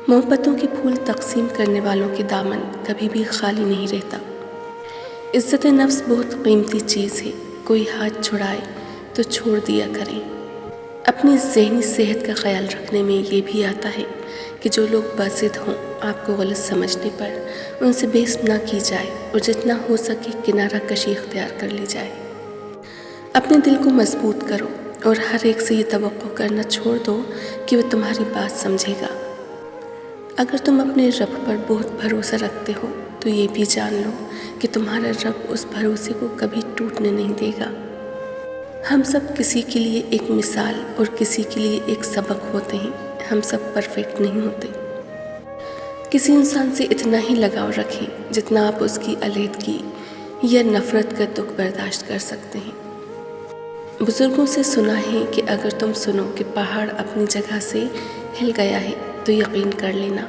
محبتوں کے پھول تقسیم کرنے والوں کے دامن کبھی بھی خالی نہیں رہتا۔ عزت نفس بہت قیمتی چیز ہے، کوئی ہاتھ چھڑائے تو چھوڑ دیا کریں۔ اپنی ذہنی صحت کا خیال رکھنے میں یہ بھی آتا ہے کہ جو لوگ بازد ہوں آپ کو غلط سمجھنے پر ان سے بحث نہ کی جائے اور جتنا ہو سکے کنارہ کشی اختیار کر لی جائے۔ اپنے دل کو مضبوط کرو اور ہر ایک سے یہ توقع کرنا چھوڑ دو کہ وہ تمہاری بات سمجھے گا۔ اگر تم اپنے رب پر بہت بھروسہ رکھتے ہو تو یہ بھی جان لو کہ تمہارا رب اس بھروسے کو کبھی ٹوٹنے نہیں دے گا۔ ہم سب کسی کے لیے ایک مثال اور کسی کے لیے ایک سبق ہوتے ہیں، ہم سب پرفیکٹ نہیں ہوتے۔ کسی انسان سے اتنا ہی لگاؤ رکھیں جتنا آپ اس کی علیحدگی یا نفرت کا دکھ برداشت کر سکتے ہیں۔ بزرگوں سے سنا ہے کہ اگر تم سنو کہ پہاڑ اپنی جگہ سے ہل گیا ہے تو یقین کر لینا،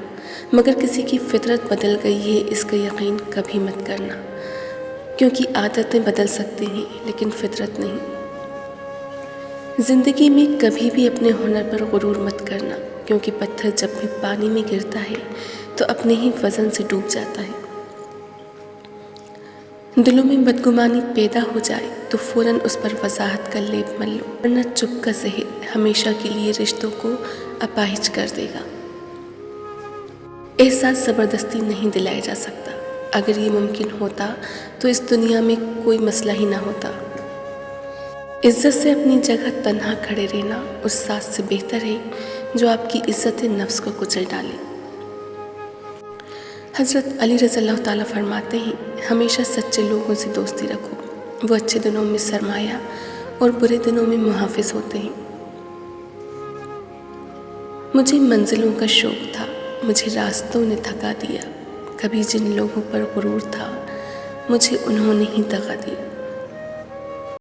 مگر کسی کی فطرت بدل گئی ہے اس کا یقین کبھی مت کرنا، کیونکہ عادتیں بدل سکتی ہیں لیکن فطرت نہیں۔ زندگی میں کبھی بھی اپنے ہنر پر غرور مت کرنا، کیونکہ پتھر جب بھی پانی میں گرتا ہے تو اپنے ہی وزن سے ڈوب جاتا ہے۔ دلوں میں بدگمانی پیدا ہو جائے تو فوراً اس پر وضاحت کا لیپ مل لو، ورنہ چپ کا زہر ہمیشہ کے لیے رشتوں کو اپاہج کر دے گا۔ احساس زبردستی نہیں دلایا جا سکتا، اگر یہ ممکن ہوتا تو اس دنیا میں کوئی مسئلہ ہی نہ ہوتا۔ عزت سے اپنی جگہ تنہا کھڑے رہنا اس ساز سے بہتر ہے جو آپ کی عزت نفس کو کچل ڈالے۔ حضرت علی رضی اللہ تعالیٰ فرماتے ہیں، ہمیشہ سچے لوگوں سے دوستی رکھو، وہ اچھے دنوں میں سرمایہ اور برے دنوں میں محافظ ہوتے ہیں۔ مجھے منزلوں کا شوق تھا، مجھے راستوں نے تھکا دیا، کبھی جن لوگوں پر غرور تھا مجھے انہوں نے ہی دغا دیا۔